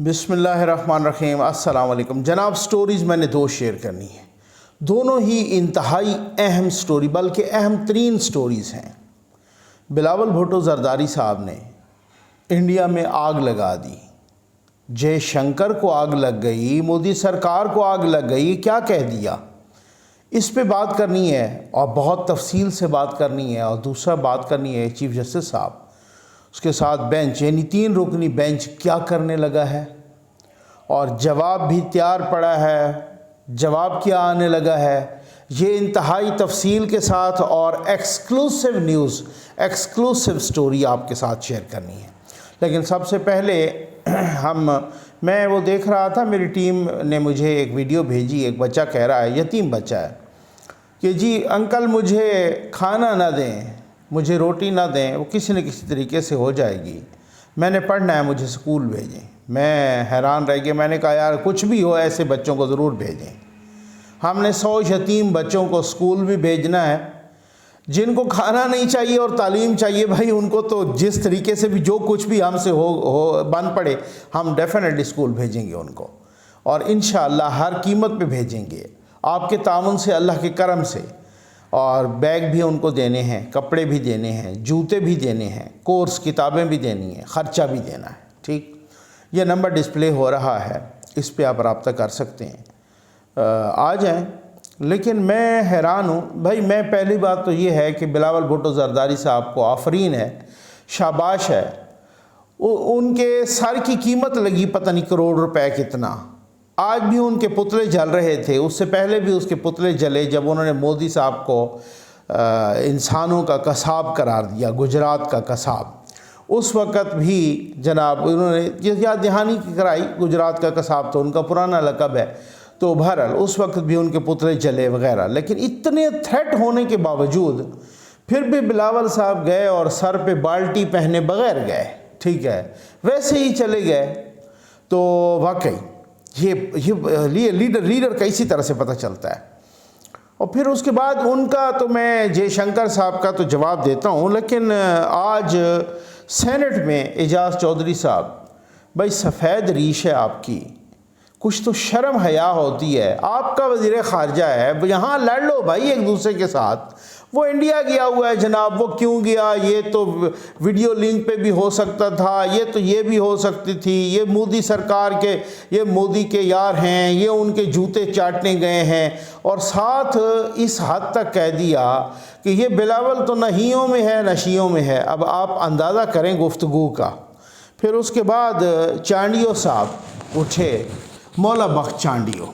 بسم اللہ الرحمن الرحیم۔ السلام علیکم جناب۔ سٹوریز میں نے دو شیئر کرنی ہیں، دونوں ہی انتہائی اہم سٹوری بلکہ اہم ترین سٹوریز ہیں۔ بلاول بھٹو زرداری صاحب نے انڈیا میں آگ لگا دی، جے شنکر کو آگ لگ گئی، مودی سرکار کو آگ لگ گئی، کیا کہہ دیا، اس پہ بات کرنی ہے اور بہت تفصیل سے بات کرنی ہے۔ اور دوسرا بات کرنی ہے چیف جسٹس صاحب، اس کے ساتھ بینچ یعنی 3 رکنی بینچ کیا کرنے لگا ہے، اور جواب بھی تیار پڑا ہے، جواب کیا آنے لگا ہے، یہ انتہائی تفصیل کے ساتھ اور ایکسکلوسیو نیوز، ایکسکلوسیو سٹوری آپ کے ساتھ شیئر کرنی ہے۔ لیکن سب سے پہلے میں وہ دیکھ رہا تھا، میری ٹیم نے مجھے ایک ویڈیو بھیجی، ایک بچہ کہہ رہا ہے، یتیم بچہ ہے، کہ جی انکل مجھے کھانا نہ دیں، مجھے روٹی نہ دیں، وہ کسی نہ کسی طریقے سے ہو جائے گی، میں نے پڑھنا ہے، مجھے سکول بھیجیں۔ میں حیران رہ گیا، میں نے کہا یار کچھ بھی ہو ایسے بچوں کو ضرور بھیجیں۔ ہم نے 100 یتیم بچوں کو سکول بھی بھیجنا ہے، جن کو کھانا نہیں چاہیے اور تعلیم چاہیے، بھائی ان کو تو جس طریقے سے بھی جو کچھ بھی ہم سے ہو بن پڑے، ہم ڈیفینیٹلی سکول بھیجیں گے ان کو، اور انشاءاللہ ہر قیمت پہ بھیجیں گے، آپ کے تعاون سے، اللہ کے کرم سے۔ اور بیگ بھی ان کو دینے ہیں، کپڑے بھی دینے ہیں، جوتے بھی دینے ہیں، کورس کتابیں بھی دینی ہیں، خرچہ بھی دینا ہے، ٹھیک۔ یہ نمبر ڈسپلے ہو رہا ہے، اس پہ آپ رابطہ کر سکتے ہیں، آ جائیں۔ لیکن میں حیران ہوں بھائی، میں پہلی بات تو یہ ہے کہ بلاول بھٹو زرداری صاحب کو آفرین ہے، شاباش ہے، ان کے سر کی قیمت لگی پتہ نہیں کروڑ روپے کتنا، آج بھی ان کے پتلے جل رہے تھے، اس سے پہلے بھی اس کے پتلے جلے جب انہوں نے مودی صاحب کو انسانوں کا قصاب قرار دیا، گجرات کا قصاب۔ اس وقت بھی جناب انہوں نے یاد دہانی کی کرائی، گجرات کا قصاب تو ان کا پرانا لقب ہے، تو بہرحال اس وقت بھی ان کے پتلے جلے وغیرہ۔ لیکن اتنے تھریٹ ہونے کے باوجود پھر بھی بلاول صاحب گئے اور سر پہ بالٹی پہنے بغیر گئے، ٹھیک ہے، ویسے ہی چلے گئے۔ تو واقعی یہ لیڈر کا اسی طرح سے پتہ چلتا ہے۔ اور پھر اس کے بعد ان کا تو میں جے شنکر صاحب کا تو جواب دیتا ہوں، لیکن آج سینٹ میں اعجاز چودھری صاحب، بھائی سفید ریش ہے آپ کی، کچھ تو شرم حیا ہوتی ہے، آپ کا وزیر خارجہ ہے، یہاں لڑ لو بھائی ایک دوسرے کے ساتھ۔ وہ انڈیا گیا ہوا ہے جناب، وہ کیوں گیا، یہ تو ویڈیو لنک پہ بھی ہو سکتا تھا، یہ بھی ہو سکتی تھی، یہ مودی سرکار کے، یہ مودی کے یار ہیں، یہ ان کے جوتے چاٹنے گئے ہیں، اور ساتھ اس حد تک کہہ دیا کہ یہ بلاول تو نہ ہیوں میں ہے نہ شیوں میں ہے۔ اب آپ اندازہ کریں گفتگو کا۔ پھر اس کے بعد چانڈیو صاحب اٹھے، مولا بخش چانڈیو،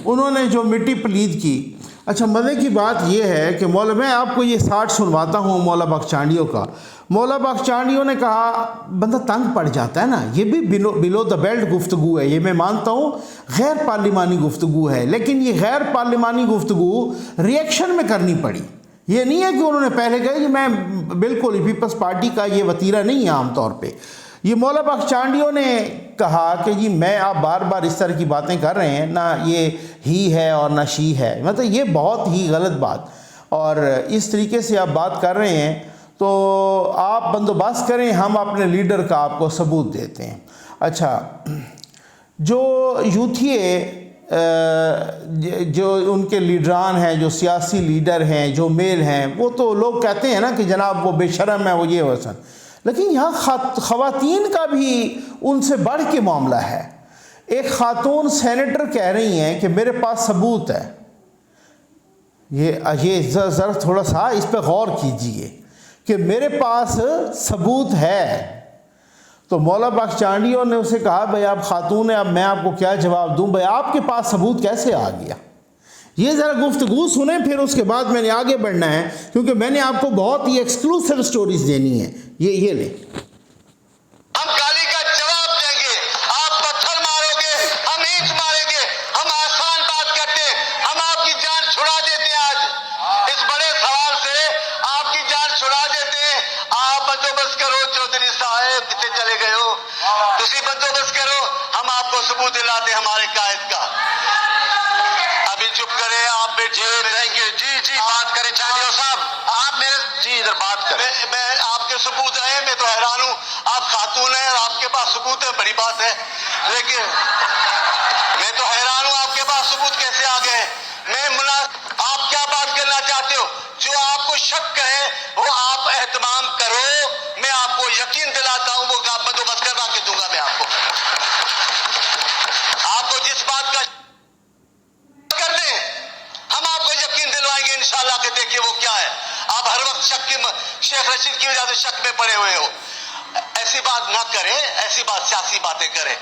انہوں نے جو مٹی پلید کی۔ اچھا مزے کی بات یہ ہے کہ میں آپ کو یہ 60 سنواتا ہوں مولا بخش چانڈیو کا۔ مولا بخش چانڈیو نے کہا، بندہ تنگ پڑ جاتا ہے نا، یہ بھی بلو دا بیلٹ گفتگو ہے، یہ میں مانتا ہوں غیر پارلیمانی گفتگو ہے، لیکن یہ غیر پارلیمانی گفتگو ریئیکشن میں کرنی پڑی۔ یہ نہیں ہے کہ انہوں نے پہلے کہا کہ میں بالکل پیپلز پارٹی کا یہ وتیرہ نہیں ہے عام طور پہ۔ یہ مولا بخش چانڈیو نے کہا کہ جی میں آپ بار بار اس طرح کی باتیں کر رہے ہیں، نہ یہ ہی ہے اور نہ شی ہے، مطلب یہ بہت ہی غلط بات، اور اس طریقے سے آپ بات کر رہے ہیں تو آپ بندوبست کریں، ہم اپنے لیڈر کا آپ کو ثبوت دیتے ہیں۔ اچھا، جو یوتھیے جو ان کے لیڈران ہیں، جو سیاسی لیڈر ہیں، جو میل ہیں، وہ تو لوگ کہتے ہیں نا کہ جناب وہ بے شرم ہے، وہ یہ وسن، لیکن یہاں خواتین کا بھی ان سے بڑھ کے معاملہ ہے۔ ایک خاتون سینیٹر کہہ رہی ہیں کہ میرے پاس ثبوت ہے، یہ ذرا تھوڑا سا اس پہ غور کیجئے کہ میرے پاس ثبوت ہے۔ تو مولا بخش چانڈیو نے اسے کہا، بھائی آپ خاتون ہیں، اب میں آپ کو کیا جواب دوں، بھائی آپ کے پاس ثبوت کیسے آ گیا؟ یہ ذرا گفتگو سنیں، پھر اس کے بعد میں نے آگے بڑھنا ہے، کیونکہ میں نے آپ کو بہت ہی ایکسکلوسیو سٹوریز دینی ہے۔ یہ لیں، ہم گالی کا جواب دیں گے، آپ پتھر مارو گے، ہم اینٹ ماریں گے، ہم آسان بات کرتے ہیں، ہم آپ کی جان چھڑا دیتے ہیں۔ آج اس بڑے سوال سے آپ کی جان چھڑا دیتے ہیں۔ آپ بندوبست کرو، چودھری صاحب کتنے چلے گئے ہو، تسی بندوبست کرو، ہم آپ کو ثبوت دلاتے ہمارے قائد کا۔ ابھی چپ کریں، آپ بیٹھے رہیں گے۔ جی بات کریں چانڈیو صاحب، آپ میرے ادھر بات کریں۔ میں آپ کے ثبوت ہیں. میں تو حیران ہوں, آپ خاتون ہیں اور آپ کے پاس ثبوت ہے, بڑی بات ہے, لیکن میں تو حیران ہوں آپ کے پاس ثبوت کیسے آ گئے. آپ کیا بات کرنا چاہتے ہو؟ جو آپ کو شک ہے وہ آپ اہتمام کرو, میں آپ کو یقین دلاتا ہوں وہ بندوبست کروا کے دوں گا. میں آپ کو جس بات کا کر دیں ہم آپ کو یقین دلوائیں گے انشاءاللہ کہ دیکھیے وہ کیا ہے. آپ ہر وقت شیخ رشید کی وجہ سے شک میں پڑے ہوئے ہو. ایسی بات نہ کریں, ایسی بات سیاسی باتیں کریں.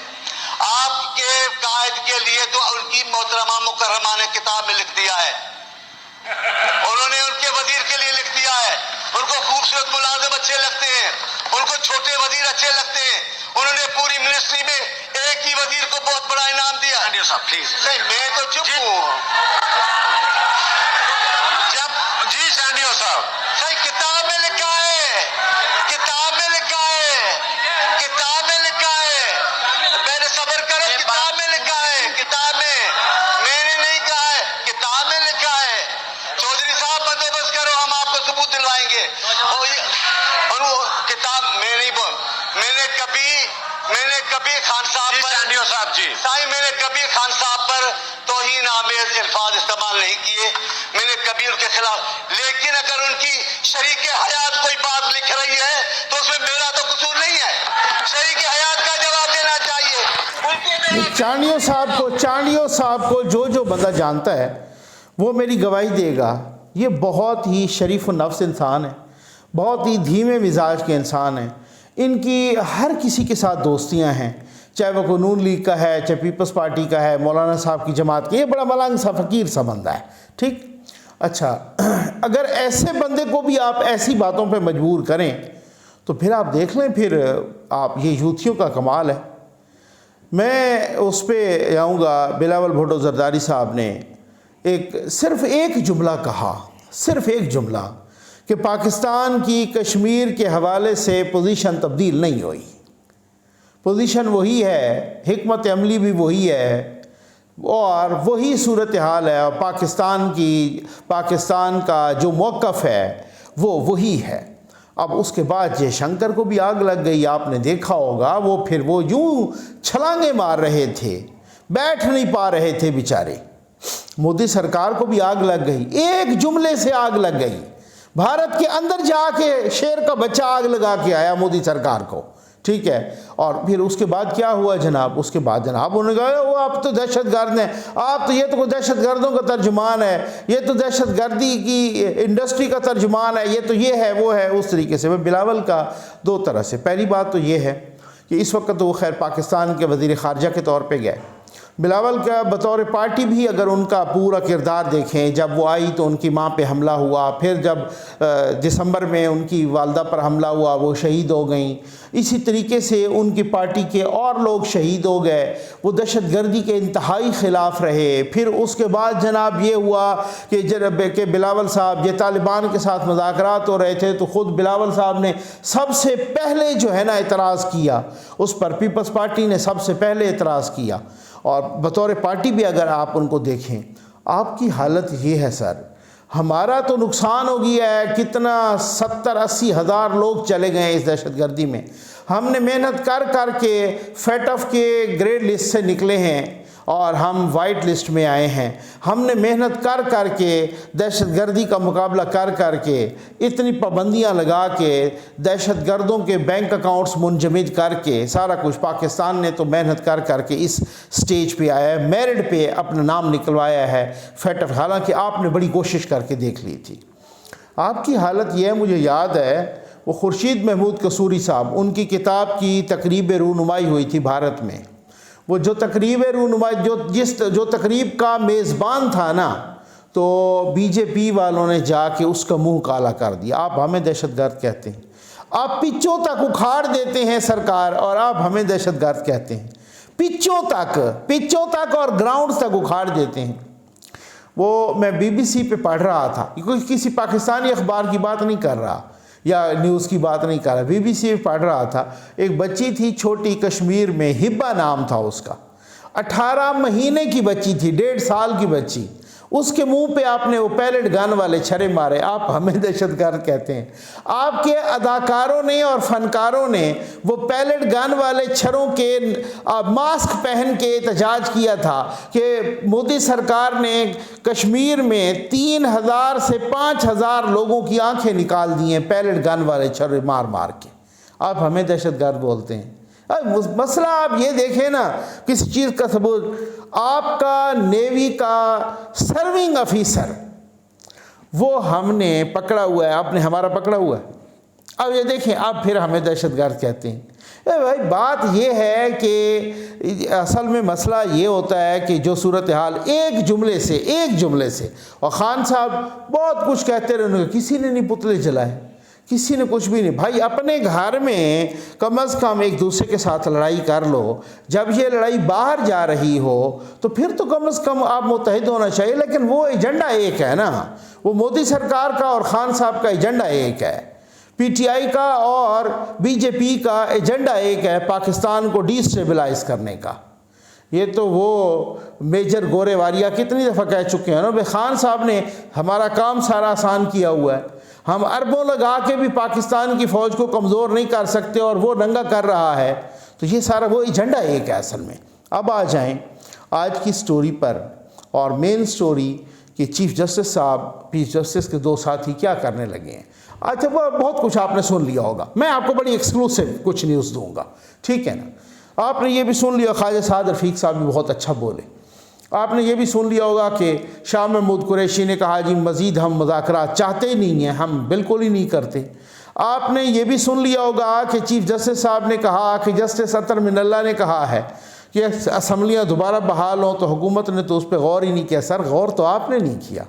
آپ کے قائد کے لیے تو ان کی محترمہ مکرمہ نے کتاب میں لکھ دیا ہے, انہوں نے ان کے وزیر کے لیے لکھ دیا ہے. ان کو خوبصورت ملازم اچھے لگتے ہیں, ان کو چھوٹے وزیر اچھے لگتے ہیں. انہوں نے پوری منسٹری میں ایک ہی وزیر کو بہت بڑا انعام دیا. صاحب پلیز نہیں, میں تو چپ ہوں. جی سینڈیو صاحب, صحیح کتاب میں لکھا ہے, کتاب میں لکھا ہے, کتاب میں لکھا ہے. میں نے صبر کرو, کتاب میں لکھا ہے, کتاب میں نے نہیں کہا ہے, کتاب میں لکھا ہے. چودھری صاحب بندوبست کرو, ہم آپ کو ثبوت دلوائیں گے. اور وہ کتاب میں نہیں بول, میں نے کبھی خان صاحب پر توہین آمیز الفاظ استعمال نہیں کیے, میں نے کبھی ان کے خلاف. لیکن اگر ان کی شریک حیات کوئی بات لکھ رہی ہے تو اس میں میرا تو قصور نہیں ہے. شریک حیات کا جواب دینا چاہیے. چانڈیو صاحب کو جو بندہ جانتا ہے وہ میری گواہی دے گا. یہ بہت ہی شریف النفس انسان ہے, بہت ہی دھیمے مزاج کے انسان ہیں. ان کی ہر کسی کے ساتھ دوستیاں ہیں, چاہے وہ قانون لیگ کا ہے, چاہے پیپلز پارٹی کا ہے, مولانا صاحب کی جماعت کی. یہ بڑا ملنگ سا فقیر سا بندہ ہے, ٹھیک. اچھا, اگر ایسے بندے کو بھی آپ ایسی باتوں پہ مجبور کریں تو پھر آپ دیکھ لیں, پھر آپ یہ یوتھیوں کا کمال ہے. میں اس پہ جاؤں گا. بلاول بھٹو زرداری صاحب نے صرف ایک جملہ کہا, صرف ایک جملہ, کہ پاکستان کی کشمیر کے حوالے سے پوزیشن تبدیل نہیں ہوئی. پوزیشن وہی ہے, حکمت عملی بھی وہی ہے, اور وہی صورتحال ہے. اور پاکستان کا جو موقف ہے وہ وہی ہے. اب اس کے بعد جے شنکر کو بھی آگ لگ گئی, آپ نے دیکھا ہوگا. وہ یوں چھلانگیں مار رہے تھے, بیٹھ نہیں پا رہے تھے بیچارے. مودی سرکار کو بھی آگ لگ گئی, ایک جملے سے آگ لگ گئی. بھارت کے اندر جا کے شیر کا بچہ آگ لگا کے آیا مودی سرکار کو, ٹھیک ہے. اور پھر اس کے بعد کیا ہوا جناب؟ اس کے بعد جناب انہوں نے کہا وہ آپ تو دہشت گرد ہیں, یہ تو دہشت گردوں کا ترجمان ہے, یہ تو دہشت گردی کی انڈسٹری کا ترجمان ہے, یہ ہے وہ ہے. اس طریقے سے بلاول کا دو طرح سے. پہلی بات تو یہ ہے کہ اس وقت تو وہ خیر پاکستان کے وزیر خارجہ کے طور پہ گئے. بلاول کا بطور پارٹی بھی اگر ان کا پورا کردار دیکھیں, جب وہ آئی تو ان کی ماں پہ حملہ ہوا, پھر جب دسمبر میں ان کی والدہ پر حملہ ہوا وہ شہید ہو گئیں. اسی طریقے سے ان کی پارٹی کے اور لوگ شہید ہو گئے. وہ دہشت گردی کے انتہائی خلاف رہے. پھر اس کے بعد جناب یہ ہوا کہ بلاول صاحب یہ طالبان کے ساتھ مذاکرات ہو رہے تھے تو خود بلاول صاحب نے سب سے پہلے جو ہے نا اعتراض کیا اس پر. پیپلز پارٹی نے سب سے پہلے اعتراض کیا. اور بطور پارٹی بھی اگر آپ ان کو دیکھیں, آپ کی حالت یہ ہے سر, ہمارا تو نقصان ہو گیا ہے, کتنا 70-80 ہزار لوگ چلے گئے اس دہشت گردی میں. ہم نے محنت کر کے فیٹف کے گریڈ لسٹ سے نکلے ہیں اور ہم وائٹ لسٹ میں آئے ہیں. ہم نے محنت کر کے دہشت گردی کا مقابلہ کر کے اتنی پابندیاں لگا کے دہشت گردوں کے بینک اکاؤنٹس منجمد کر کے سارا کچھ پاکستان نے تو محنت کر کے اس سٹیج پہ آیا ہے, میرٹ پہ اپنا نام نکلوایا ہے فیٹف. حالانکہ آپ نے بڑی کوشش کر کے دیکھ لی تھی. آپ کی حالت یہ ہے, مجھے یاد ہے وہ خورشید محمود قصوری صاحب, ان کی کتاب کی تقریب رونمائی ہوئی تھی بھارت میں. وہ جو تقریب رونمائی جو تقریب کا میزبان تھا نا, تو بی جے پی والوں نے جا کے اس کا منہ کالا کر دیا. آپ ہمیں دہشت گرد کہتے ہیں, آپ پچوں تک اکھاڑ دیتے ہیں سرکار, اور آپ ہمیں دہشت گرد کہتے ہیں. پچوں تک اور گراؤنڈ تک اکھاڑ دیتے ہیں. وہ میں BBC پہ پڑھ رہا تھا, کسی پاکستانی اخبار کی بات نہیں کر رہا یا نیوز کی بات نہیں کر رہا, BBC پہ پڑھ رہا تھا. ایک بچی تھی چھوٹی کشمیر میں, ہبا نام تھا اس کا, 18 مہینے کی بچی تھی, 1.5 سال کی بچی. اس کے منہ پہ آپ نے وہ پیلٹ گن والے چھرے مارے، آپ ہمیں دہشت گرد کہتے ہیں۔ آپ کے اداکاروں نے اور فنکاروں نے وہ پیلٹ گن والے چھروں کے ماسک پہن کے احتجاج کیا تھا کہ مودی سرکار نے کشمیر میں 3000 سے 5000 لوگوں کی آنکھیں نکال دی ہیں پیلٹ گن والے چھرے مار مار کے، آپ ہمیں دہشت گرد بولتے ہیں۔ مسئلہ آپ یہ دیکھیں نا، کسی چیز کا ثبوت، آپ کا نیوی کا سرونگ افیسر وہ ہم نے پکڑا ہوا ہے، آپ نے ہمارا پکڑا ہوا ہے، اب یہ دیکھیں آپ پھر ہمیں دہشت گرد کہتے ہیں۔ بھائی بات یہ ہے کہ اصل میں مسئلہ یہ ہوتا ہے کہ جو صورتحال ایک جملے سے، اور خان صاحب بہت کچھ کہتے رہے، کسی نے نہیں پتلے جلائے، کسی نے کچھ بھی نہیں۔ بھائی اپنے گھر میں کم از کم ایک دوسرے کے ساتھ لڑائی کر لو، جب یہ لڑائی باہر جا رہی ہو تو پھر تو کم از کم آپ متحد ہونا چاہیے، لیکن وہ ایجنڈا ایک ہے نا، وہ مودی سرکار کا اور خان صاحب کا ایجنڈا ایک ہے، پی ٹی آئی کا اور بی جے پی کا ایجنڈا ایک ہے، پاکستان کو ڈی اسٹیبلائز کرنے کا۔ یہ تو وہ میجر گورے واریہ کتنی دفعہ کہہ چکے ہیں نا، بھائی خان صاحب نے ہمارا کام سارا آسان کیا ہوا ہے، ہم اربوں لگا کے بھی پاکستان کی فوج کو کمزور نہیں کر سکتے اور وہ ننگا کر رہا ہے، تو یہ سارا وہ ایجنڈا ایک ہے اصل میں۔ اب آ جائیں آج کی سٹوری پر، اور مین سٹوری کہ چیف جسٹس صاحب، چیف جسٹس کے 2 ساتھی کیا کرنے لگے ہیں۔ اچھا وہ بہت کچھ آپ نے سن لیا ہوگا، میں آپ کو بڑی ایکسکلوسیو کچھ نیوز دوں گا، ٹھیک ہے نا۔ آپ نے یہ بھی سن لیا، خواجہ سعد رفیق صاحب بھی بہت اچھا بولے۔ آپ نے یہ بھی سن لیا ہوگا کہ شاہ محمود قریشی نے کہا جی مزید ہم مذاکرات چاہتے ہی نہیں ہیں، ہم بالکل ہی نہیں کرتے۔ آپ نے یہ بھی سن لیا ہوگا کہ چیف جسٹس صاحب نے کہا کہ جسٹس اطہر من اللہ نے کہا ہے کہ اسمبلیاں دوبارہ بحال ہوں تو حکومت نے تو اس پہ غور ہی نہیں کیا۔ سر غور تو آپ نے نہیں کیا،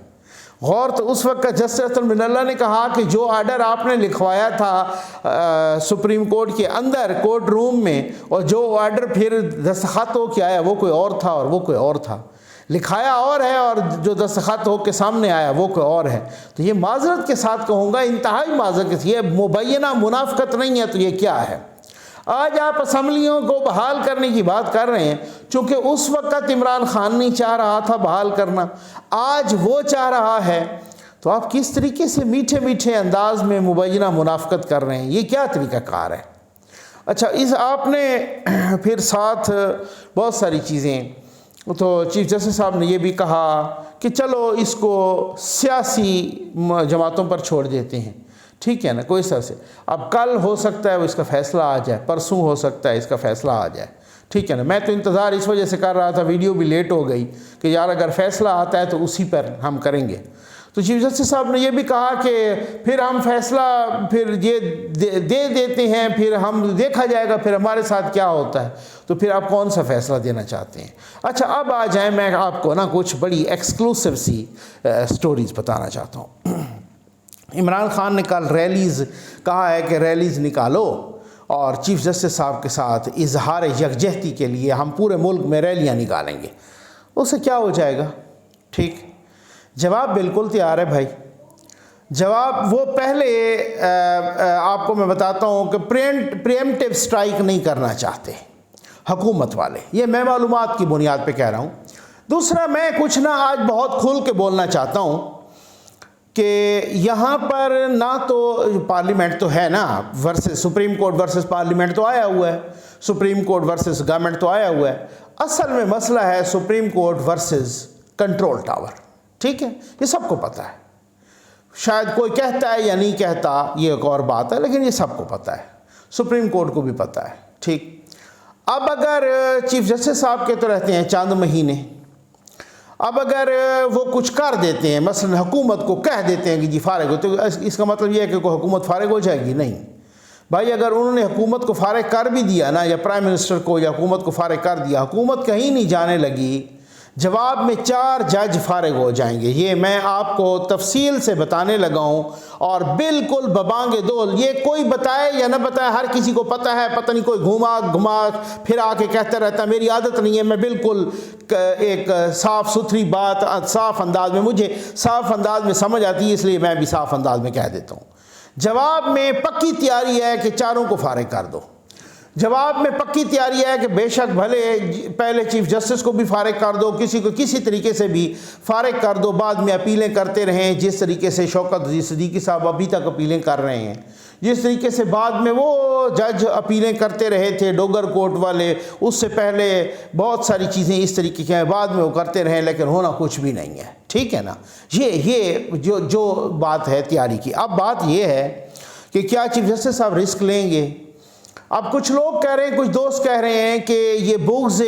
غور تو اس وقت کا جسٹس اطہر من اللہ نے کہا کہ جو آرڈر آپ نے لکھوایا تھا سپریم کورٹ کے اندر کورٹ روم میں، اور جو آرڈر پھر دستخط ہو کے آیا وہ کوئی اور تھا اور وہ کوئی اور تھا، لکھایا اور ہے اور جو دستخط ہو کے سامنے آیا وہ کوئی اور ہے۔ تو یہ معذرت کے ساتھ کہوں گا، انتہائی معذرت، یہ مبینہ منافقت نہیں ہے تو یہ کیا ہے؟ آج آپ اسمبلیوں کو بحال کرنے کی بات کر رہے ہیں، چونکہ اس وقت عمران خان نہیں چاہ رہا تھا بحال کرنا، آج وہ چاہ رہا ہے، تو آپ کس طریقے سے میٹھے میٹھے انداز میں مبینہ منافقت کر رہے ہیں، یہ کیا طریقہ کار ہے؟ اچھا آپ نے پھر ساتھ بہت ساری چیزیں، تو چیف جسٹس صاحب نے یہ بھی کہا کہ چلو اس کو سیاسی جماعتوں پر چھوڑ دیتے ہیں، ٹھیک ہے نا، کوئی سر سے اب کل ہو سکتا ہے وہ اس کا فیصلہ آ جائے، پرسوں ہو سکتا ہے اس کا فیصلہ آ جائے، ٹھیک ہے نا۔ میں تو انتظار اس وجہ سے کر رہا تھا، ویڈیو بھی لیٹ ہو گئی کہ یار اگر فیصلہ آتا ہے تو اسی پر ہم کریں گے۔ تو چیف جسٹس صاحب نے یہ بھی کہا کہ پھر ہم فیصلہ پھر یہ دے دیتے ہیں، پھر ہم دیکھا جائے گا پھر ہمارے ساتھ کیا ہوتا ہے، تو پھر آپ کون سا فیصلہ دینا چاہتے ہیں۔ اچھا اب آ جائیں، میں آپ کو نا کچھ بڑی ایکسکلوسیو سی سٹوریز بتانا چاہتا ہوں۔ عمران خان نے کل ریلیز کہا ہے کہ ریلیز نکالو، اور چیف جسٹس صاحب کے ساتھ اظہار یکجہتی کے لیے ہم پورے ملک میں ریلیاں نکالیں گے۔ اس سے کیا ہو جائے گا؟ ٹھیک، جواب بالکل تیار ہے بھائی۔ جواب وہ پہلے آپ کو میں بتاتا ہوں کہ پریمپٹیو سٹرائک نہیں کرنا چاہتے حکومت والے، یہ میں معلومات کی بنیاد پہ کہہ رہا ہوں۔ دوسرا، میں کچھ نہ آج بہت کھل کے بولنا چاہتا ہوں کہ یہاں پر نہ تو پارلیمنٹ تو ہے نا، versus supreme court versus parliament تو آیا ہوا ہے، سپریم کورٹ ورسز گورنمنٹ تو آیا ہوا ہے۔ اصل میں مسئلہ ہے supreme court versus control tower, ٹھیک ہے، یہ سب کو پتہ ہے، شاید کوئی کہتا ہے یا نہیں کہتا یہ ایک اور بات ہے، لیکن یہ سب کو پتہ ہے، سپریم کورٹ کو بھی پتہ ہے، ٹھیک۔ اب اگر چیف جسٹس صاحب کے تو رہتے ہیں چاند مہینے، اب اگر وہ کچھ کر دیتے ہیں، مثلا حکومت کو کہہ دیتے ہیں کہ جی فارغ ہو، تو اس کا مطلب یہ ہے کہ کوئی حکومت فارغ ہو جائے گی؟ نہیں بھائی، اگر انہوں نے حکومت کو فارغ کر بھی دیا نا، یا پرائم منسٹر کو یا حکومت کو فارغ کر دیا، حکومت کہیں نہیں جانے لگی، جواب میں 4 جج فارغ ہو جائیں گے۔ یہ میں آپ کو تفصیل سے بتانے لگا ہوں، اور بالکل ببانگ دول، یہ کوئی بتائے یا نہ بتائے ہر کسی کو پتہ ہے، پتہ نہیں کوئی گھما پھر آ کے کہتا رہتا ہے، میری عادت نہیں ہے، میں بالکل ایک صاف ستھری بات صاف انداز میں، مجھے صاف انداز میں سمجھ آتی ہے، اس لیے میں بھی صاف انداز میں کہہ دیتا ہوں۔ جواب میں پکی تیاری ہے کہ 4 کو فارغ کر دو۔ جواب میں پکی تیاری ہے کہ بے شک بھلے پہلے چیف جسٹس کو بھی فارغ کر دو، کسی کو کسی طریقے سے بھی فارغ کر دو، بعد میں اپیلیں کرتے رہیں، جس طریقے سے شوکت صدیقی صاحب ابھی تک اپیلیں کر رہے ہیں، جس طریقے سے بعد میں وہ جج اپیلیں کرتے رہے تھے ڈوگر کورٹ والے، اس سے پہلے بہت ساری چیزیں اس طریقے کی ہیں، بعد میں وہ کرتے رہے، لیکن ہونا کچھ بھی نہیں ہے، ٹھیک ہے نا۔ یہ جو بات ہے تیاری کی۔ اب بات یہ ہے کہ کیا چیف جسٹس صاحب رسک لیں گے؟ اب کچھ لوگ کہہ رہے ہیں، کچھ دوست کہہ رہے ہیں کہ یہ بغض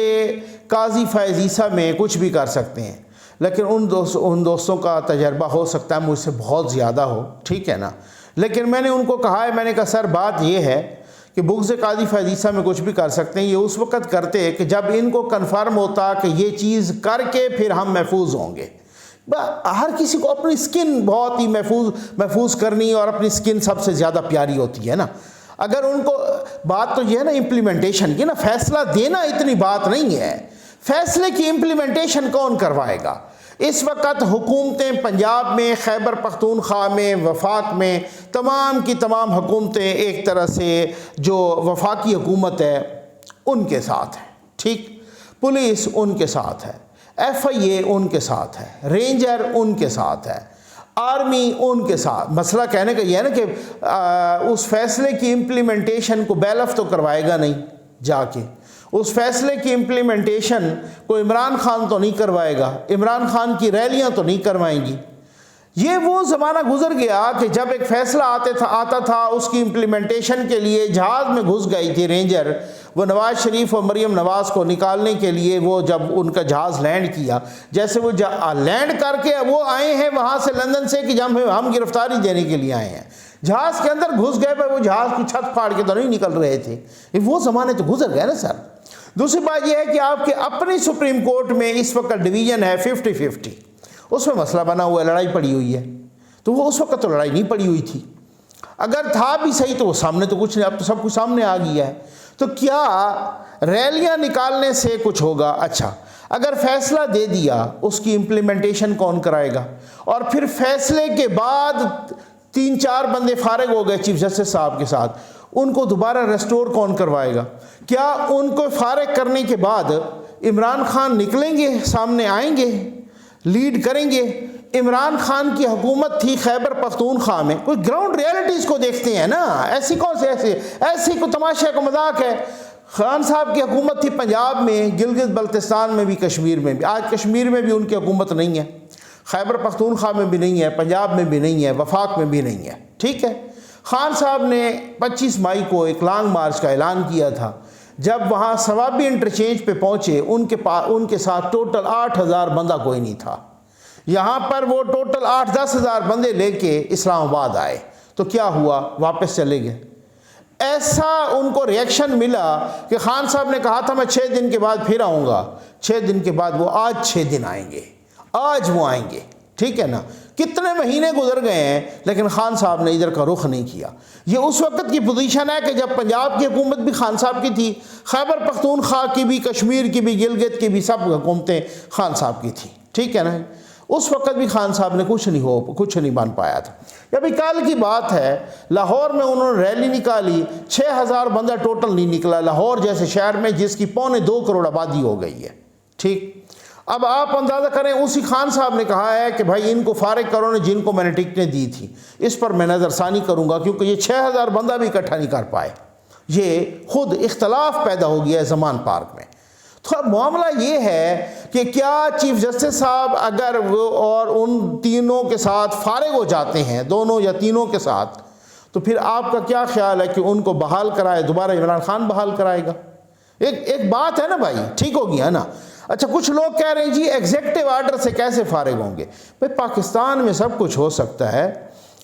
قاضی فیض عیسیٰ میں کچھ بھی کر سکتے ہیں، لیکن ان دوستوں کا تجربہ ہو سکتا ہے مجھ سے بہت زیادہ ہو، ٹھیک ہے نا۔ لیکن میں نے ان کو کہا ہے، میں نے کہا سر بات یہ ہے کہ بغض قاضی فیض عیسیٰ میں کچھ بھی کر سکتے ہیں، یہ اس وقت کرتے کہ جب ان کو کنفرم ہوتا کہ یہ چیز کر کے پھر ہم محفوظ ہوں گے۔ ہر کسی کو اپنی سکن بہت ہی محفوظ کرنی، اور اپنی سکن سب سے زیادہ پیاری ہوتی ہے نا۔ اگر ان کو بات تو یہ ہے نا امپلیمنٹیشن کی نا، فیصلہ دینا اتنی بات نہیں ہے، فیصلے کی امپلیمنٹیشن کون کروائے گا؟ اس وقت حکومتیں پنجاب میں، خیبر پختونخوا میں، وفاق میں، تمام کی تمام حکومتیں ایک طرح سے جو وفاقی حکومت ہے ان کے ساتھ ہے، ٹھیک، پولیس ان کے ساتھ ہے، ایف آئی اے ان کے ساتھ ہے، رینجر ان کے ساتھ ہے، آرمی ان کے ساتھ۔ مسئلہ کہنے کا یہ ہے نا کہ اس فیصلے کی امپلیمنٹیشن کو بیلف تو کروائے گا نہیں جا کے، اس فیصلے کی امپلیمنٹیشن کو عمران خان تو نہیں کروائے گا، عمران خان کی ریلیاں تو نہیں کروائیں گی۔ یہ وہ زمانہ گزر گیا کہ جب ایک فیصلہ آتا تھا، اس کی امپلیمنٹیشن کے لیے جہاز میں گھس گئی تھی رینجر، وہ نواز شریف اور مریم نواز کو نکالنے کے لیے، وہ جب ان کا جہاز لینڈ کیا، جیسے وہ لینڈ کر کے وہ آئے ہیں وہاں سے لندن سے کہ جب ہم گرفتاری دینے کے لیے آئے ہیں، جہاز کے اندر گھس گئے، وہ جہاز کی چھت پھاڑ کے تو نہیں نکل رہے تھے۔ وہ زمانے تو گزر گئے نا سر۔ دوسری بات یہ ہے کہ آپ کے اپنی سپریم کورٹ میں اس وقت ڈویژن ہے 50-50، اس میں مسئلہ بنا ہوا ہے، لڑائی پڑی ہوئی ہے، تو وہ اس وقت تو لڑائی نہیں پڑی ہوئی تھی، اگر تھا بھی صحیح تو وہ سامنے تو کچھ نہیں، اب تو سب کچھ سامنے آ گیا ہے۔ تو کیا ریلیاں نکالنے سے کچھ ہوگا؟ اچھا، اگر فیصلہ دے دیا اس کی امپلیمنٹیشن کون کرائے گا؟ اور پھر فیصلے کے بعد 3-4 بندے فارغ ہو گئے چیف جسٹس صاحب کے ساتھ، ان کو دوبارہ ریسٹور کون کروائے گا؟ کیا ان کو فارغ کرنے کے بعد عمران خان نکلیں گے، سامنے آئیں گے، لیڈ کریں گے؟ عمران خان کی حکومت تھی خیبر پختونخوا میں، کوئی گراؤنڈ ریالٹیز کو دیکھتے ہیں نا، ایسی کون سے ایسی کو تماشا کو مذاق ہے۔ خان صاحب کی حکومت تھی پنجاب میں، گلگت بلتستان میں بھی، کشمیر میں بھی، آج کشمیر میں بھی ان کی حکومت نہیں ہے، خیبر پختونخوا میں بھی نہیں ہے، پنجاب میں بھی نہیں ہے، وفاق میں بھی نہیں ہے، ٹھیک ہے۔ خان صاحب نے 25 مئی کو ایک لانگ مارچ کا اعلان کیا تھا، جب وہاں ثوابی انٹرچینج پہ پہنچے ان کے ساتھ ٹوٹل 8,000 بندہ کوئی نہیں تھا، یہاں پر وہ ٹوٹل 8-10 ہزار بندے لے کے اسلام آباد آئے، تو کیا ہوا؟ واپس چلے گئے۔ ایسا ان کو ریئیکشن ملا کہ خان صاحب نے کہا تھا میں 6 دن کے بعد پھر آؤں گا، 6 دن کے بعد وہ آج 6 دن آئیں گے، آج وہ آئیں گے، ٹھیک ہے نا۔ کتنے مہینے گزر گئے ہیں لیکن خان صاحب نے ادھر کا رخ نہیں کیا۔ یہ اس وقت کی پوزیشن ہے کہ جب پنجاب کی حکومت بھی خان صاحب کی تھی، خیبر پختونخوا کی بھی، کشمیر کی بھی، گلگت کی بھی، سب حکومتیں خان صاحب کی تھیں، ٹھیک ہے نا۔ اس وقت بھی خان صاحب نے کچھ نہیں بن پایا تھا۔ ابھی کل کی بات ہے، لاہور میں انہوں نے ریلی نکالی، 6,000 بندہ ٹوٹل نہیں نکلا، لاہور جیسے شہر میں جس کی 2.25 کروڑ آبادی ہو گئی ہے، ٹھیک۔ اب آپ اندازہ کریں، اسی خان صاحب نے کہا ہے کہ بھائی ان کو فارغ کرو، جن کو میں نے ٹکٹیں دی تھی، اس پر میں نظر ثانی کروں گا، کیونکہ یہ 6,000 بندہ بھی اکٹھا نہیں کر پائے، یہ خود اختلاف پیدا ہو گیا ہے زمان پارک میں۔ تو اب معاملہ یہ ہے کہ کیا چیف جسٹس صاحب اگر وہ اور ان تینوں کے ساتھ فارغ ہو جاتے ہیں، دونوں یا تینوں کے ساتھ، تو پھر آپ کا کیا خیال ہے کہ ان کو بحال کرائے، دوبارہ عمران خان بحال کرائے گا؟ ایک بات ہے نا بھائی، ٹھیک ہو گیا نا۔ اچھا، کچھ لوگ کہہ رہے ہیں جی ایگزیکٹو آرڈر سے کیسے فارغ ہوں گے؟ بھائی پاکستان میں سب کچھ ہو سکتا ہے،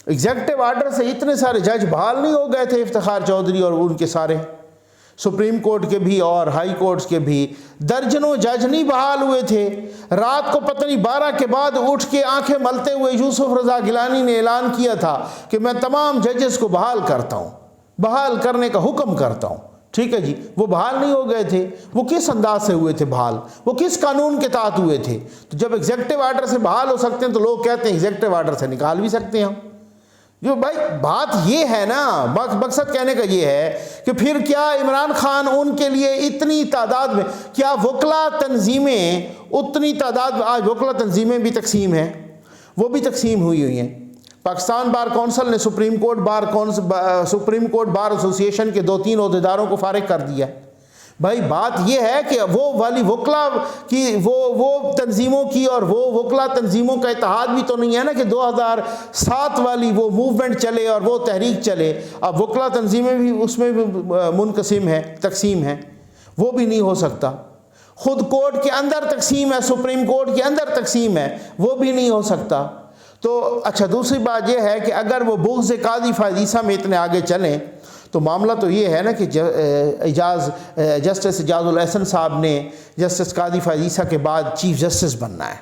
ایگزیکٹو آرڈر سے اتنے سارے جج بحال نہیں ہو گئے تھے، افتخار چودھری اور ان کے سارے، سپریم کورٹ کے بھی اور ہائی کورٹس کے بھی درجنوں جج نہیں بحال ہوئے تھے۔ رات کو پتہ نہیں 12 کے بعد اٹھ کے آنکھیں ملتے ہوئے یوسف رضا گیلانی نے اعلان کیا تھا کہ میں تمام ججز کو بحال کرتا ہوں، بحال کرنے کا حکم کرتا ہوں، ٹھیک ہے جی۔ وہ بحال نہیں ہو گئے تھے، وہ کس انداز سے ہوئے تھے بحال؟ وہ کس قانون کے تحت ہوئے تھے؟ تو جب ایگزیکٹو آرڈر سے بحال ہو سکتے ہیں تو لوگ کہتے ہیں ایگزیکٹو آرڈر سے نکال بھی سکتے ہیں ہم۔ جو بھائی بات یہ ہے نا، مقصد کہنے کا یہ ہے کہ پھر کیا عمران خان ان کے لیے اتنی تعداد میں، کیا وکلا تنظیمیں اتنی تعداد میں، آج وکلا تنظیمیں بھی تقسیم ہیں، وہ بھی تقسیم ہوئی ہیں. پاکستان بار کونسل نے سپریم کورٹ بار ایسوسیشن کے 2-3 عہدیداروں کو فارغ کر دیا. بھائی بات یہ ہے کہ وہ والی وکلا کی وہ تنظیموں کی اور وہ وکلا تنظیموں کا اتحاد بھی تو نہیں ہے نا کہ 2007 والی وہ موومنٹ چلے اور وہ تحریک چلے. اب وکلا تنظیمیں بھی اس میں بھی منقسم ہیں، تقسیم ہیں، وہ بھی نہیں ہو سکتا. خود کورٹ کے اندر تقسیم ہے، سپریم کورٹ کے اندر تقسیم ہے، وہ بھی نہیں ہو سکتا. تو اچھا دوسری بات یہ ہے کہ اگر وہ بغض قاضی فائزیسہ میں اتنے آگے چلیں تو معاملہ تو یہ ہے نا کہ جسٹس اعجاز الاحسن صاحب نے جسٹس قاضی فائزیسہ کے بعد چیف جسٹس بننا ہے.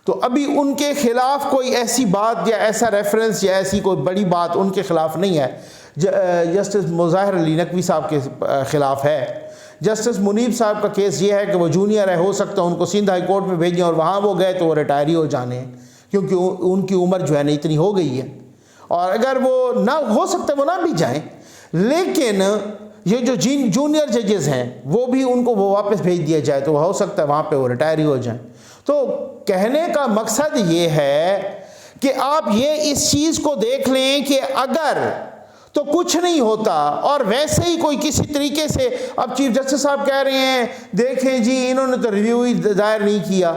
تو ابھی ان کے خلاف کوئی ایسی بات یا ایسا ریفرنس یا ایسی کوئی بڑی بات ان کے خلاف نہیں ہے. جسٹس مظاہر علی نقوی صاحب کے خلاف ہے. جسٹس منیب صاحب کا کیس یہ ہے کہ وہ جونیئر ہے، ہو سکتا ہے ان کو سندھ ہائی کورٹ میں بھیجیں اور وہاں وہ گئے تو وہ ریٹائر ہی ہو جانے ہیں، کیونکہ ان کی عمر جو ہے نا اتنی ہو گئی ہے. اور اگر وہ نہ ہو سکتا ہے وہ نہ بھی جائیں، لیکن یہ جو جونیئر ججز ہیں وہ بھی ان کو وہ واپس بھیج دیا جائے تو ہو سکتا ہے وہاں پہ وہ ریٹائر ہی ہو جائیں. تو کہنے کا مقصد یہ ہے کہ آپ یہ اس چیز کو دیکھ لیں کہ اگر تو کچھ نہیں ہوتا اور ویسے ہی کوئی کسی طریقے سے، اب چیف جسٹس صاحب کہہ رہے ہیں دیکھیں جی انہوں نے تو ریویو ہی دائر نہیں کیا،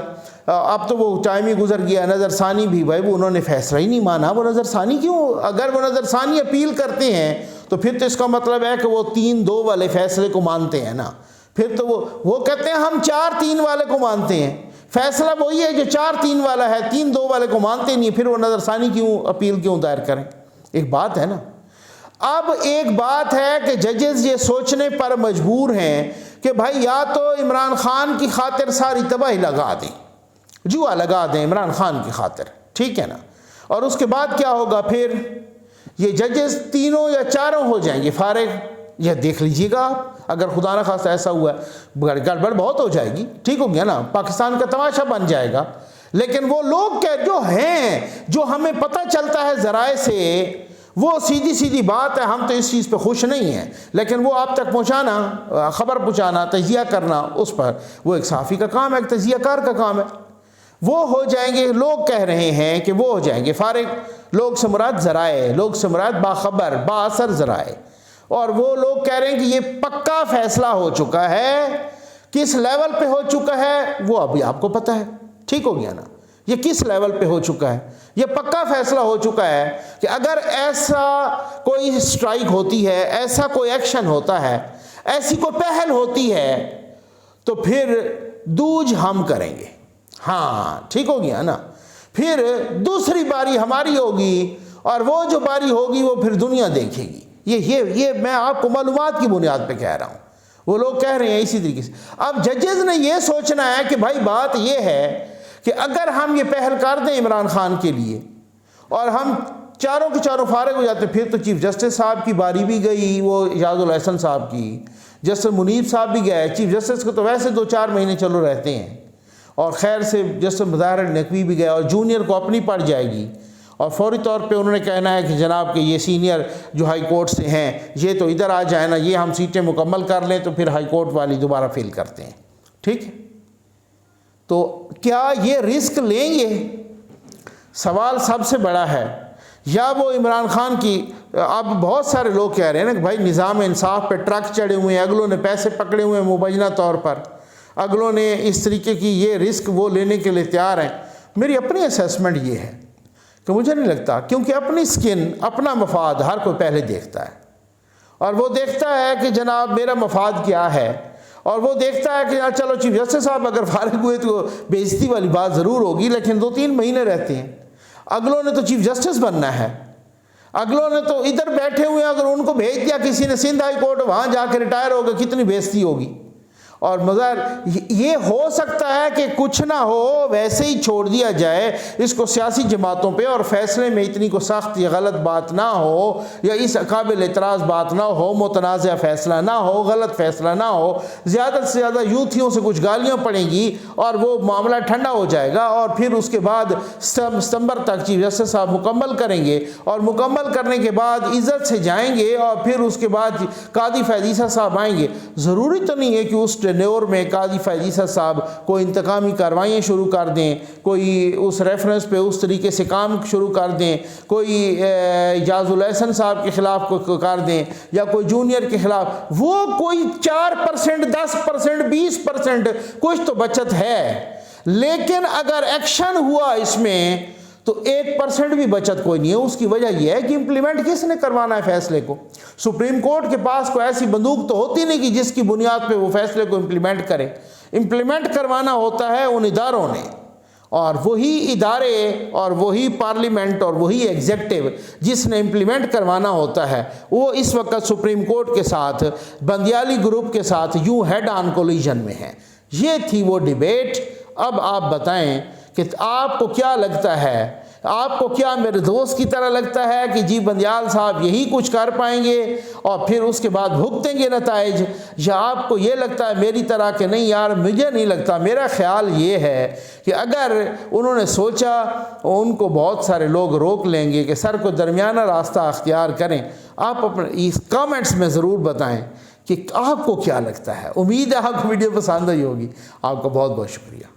اب تو وہ ٹائم ہی گزر گیا. نظر ثانی بھی بھائی وہ انہوں نے فیصلہ ہی نہیں مانا، وہ نظر ثانی کیوں؟ اگر وہ نظر ثانی اپیل کرتے ہیں تو پھر تو اس کا مطلب ہے کہ وہ 3-2 والے فیصلے کو مانتے ہیں نا. پھر تو وہ کہتے ہیں ہم 4-3 والے کو مانتے ہیں. فیصلہ وہی ہے جو 4-3 والا ہے، 3-2 والے کو مانتے نہیں، پھر وہ نظر ثانی کیوں اپیل کیوں دائر کریں؟ ایک بات ہے نا. اب ایک بات ہے کہ ججز یہ سوچنے پر مجبور ہیں کہ بھائی یا تو عمران خان کی خاطر ساری تباہی لگا دیں، جوا لگا دیں عمران خان کی خاطر، ٹھیک ہے نا، اور اس کے بعد کیا ہوگا؟ پھر یہ ججز 3 یا 4 ہو جائیں گے فارغ. یہ دیکھ لیجئے گا اگر خدا نہ خواستہ ایسا ہوا ہے، گڑبڑ بہت ہو جائے گی، ٹھیک ہو گیا نا، پاکستان کا تماشا بن جائے گا. لیکن وہ لوگ جو ہیں جو ہمیں پتہ چلتا ہے ذرائع سے، وہ سیدھی بات ہے، ہم تو اس چیز پہ خوش نہیں ہیں، لیکن وہ آپ تک پہنچانا، خبر پہنچانا، تجزیہ کرنا، اس پر وہ ایک صحافی کا کام ہے، ایک تجزیہ کار کا کام ہے. وہ ہو جائیں گے، لوگ کہہ رہے ہیں کہ وہ ہو جائیں گے فارغ. لوگ سے مراد ذرائع، لوگ سے مراد باخبر بااثر ذرائع. اور وہ لوگ کہہ رہے ہیں کہ یہ پکا فیصلہ ہو چکا ہے. کس لیول پہ ہو چکا ہے وہ ابھی آپ کو پتہ ہے، ٹھیک ہو گیا نا. یہ کس لیول پہ ہو چکا ہے؟ یہ پکا فیصلہ ہو چکا ہے کہ اگر ایسا کوئی سٹرائک ہوتی ہے، ایسا کوئی ایکشن ہوتا ہے، ایسی کوئی پہل ہوتی ہے تو پھر دوج ہم کریں گے. ہاں ٹھیک ہو گیا نا. پھر دوسری باری ہماری ہوگی اور وہ جو باری ہوگی وہ پھر دنیا دیکھے گی. یہ میں آپ کو معلومات کی بنیاد پہ کہہ رہا ہوں. وہ لوگ کہہ رہے ہیں اسی طریقے سے. اب ججز نے یہ سوچنا ہے کہ بھائی بات یہ ہے کہ اگر ہم یہ پہل کر دیں عمران خان کے لیے اور ہم چاروں کے چاروں فارغ ہو جاتے، پھر تو چیف جسٹس صاحب کی باری بھی گئی، وہ اعجاز الاحسن صاحب کی، جسٹس منیب صاحب بھی گئے. چیف جسٹس کو تو ویسے 2-4 مہینے چلو رہتے ہیں، اور خیر سے جسٹس مظاہر علی نقوی بھی گئے، اور جونیئر کو اپنی پڑ جائے گی، اور فوری طور پہ انہوں نے کہنا ہے کہ جناب کہ یہ سینئر جو ہائی کورٹ سے ہیں یہ تو ادھر آ جائیں نا، یہ ہم سیٹیں مکمل کر لیں تو پھر ہائی کورٹ والی دوبارہ فیل کرتے ہیں. ٹھیک ہے، تو کیا یہ رسک لیں گے؟ سوال سب سے بڑا ہے. یا وہ عمران خان کی، اب بہت سارے لوگ کہہ رہے ہیں نا کہ بھائی نظام انصاف پہ ٹرک چڑھے ہوئے ہیں، اگلوں نے پیسے پکڑے ہوئے ہیں مبینہ طور پر، اگلوں نے اس طریقے کی یہ رسک وہ لینے کے لیے تیار ہیں. میری اپنی اسیسمنٹ یہ ہے کہ مجھے نہیں لگتا، کیونکہ اپنی سکن، اپنا مفاد ہر کوئی پہلے دیکھتا ہے، اور وہ دیکھتا ہے کہ جناب میرا مفاد کیا ہے، اور وہ دیکھتا ہے کہ چلو چیف جسٹس صاحب اگر فارغ ہوئے تو بے عزتی والی بات ضرور ہوگی، لیکن 2-3 مہینے رہتے ہیں. اگلوں نے تو چیف جسٹس بننا ہے، اگلوں نے تو ادھر بیٹھے ہوئے ہیں، اگر ان کو بھیج دیا کسی نے سندھ ہائی کورٹ، وہاں جا کے ریٹائر ہو گئے، کتنی بے عزتی ہوگی. اور مگر یہ ہو سکتا ہے کہ کچھ نہ ہو، ویسے ہی چھوڑ دیا جائے اس کو سیاسی جماعتوں پہ، اور فیصلے میں اتنی کو سخت یا غلط بات نہ ہو، یا اس قابل اعتراض بات نہ ہو، متنازع فیصلہ نہ ہو، غلط فیصلہ نہ ہو، زیادہ سے زیادہ یوتھیوں سے کچھ گالیاں پڑیں گی اور وہ معاملہ ٹھنڈا ہو جائے گا، اور پھر اس کے بعد ستمبر تک چیف جسٹس صاحب مکمل کریں گے، اور مکمل کرنے کے بعد عزت سے جائیں گے، اور پھر اس کے بعد قاضی فیض عیسیٰ صاحب آئیں گے۔ ضروری تو نہیں ہے کہ اس ٹینیور میں قاضی فیض عیسیٰ صاحب کوئی انتقامی کارروائیاں شروع کر دیں، کوئی اس ریفرنس پہ اس طریقے سے کام شروع کر دیں، کوئی اعجاز الاحسن صاحب کے خلاف کر دیں، یا کوئی جونیئر کے خلاف، وہ کوئی 4%، 10%، 20% کچھ تو بچت ہے، لیکن اگر ایکشن ہوا اس میں تو 1% بھی بچت کوئی نہیں ہے۔ اس کی وجہ یہ ہے کہ امپلیمنٹ کس نے کروانا ہے فیصلے کو؟ سپریم کورٹ کے پاس کوئی ایسی بندوق تو ہوتی نہیں کہ جس کی بنیاد پہ وہ فیصلے کو امپلیمنٹ کرے۔ امپلیمنٹ کروانا ہوتا ہے ان اداروں نے، اور وہی ادارے اور وہی پارلیمنٹ اور وہی ایگزیکٹو جس نے امپلیمنٹ کروانا ہوتا ہے، وہ اس وقت سپریم کورٹ کے ساتھ بندیالی گروپ کے ساتھ یوں ہیڈ آن کولیجن میں ہے۔ یہ تھی وہ ڈیبیٹ۔ اب آپ بتائیں کہ آپ کو کیا لگتا ہے، آپ کو کیا میرے دوست کی طرح لگتا ہے کہ جی بندیال صاحب یہی کچھ کر پائیں گے اور پھر اس کے بعد بھگتیں گے نتائج، یا آپ کو یہ لگتا ہے میری طرح کہ نہیں یار مجھے نہیں لگتا، میرا خیال یہ ہے کہ اگر انہوں نے سوچا ان کو بہت سارے لوگ روک لیں گے کہ سر کو درمیانہ راستہ اختیار کریں۔ آپ اپنے اس کامنٹس میں ضرور بتائیں کہ آپ کو کیا لگتا ہے۔ امید ہے آپ کو ویڈیو پسند آئی ہوگی۔ آپ کا بہت بہت شکریہ۔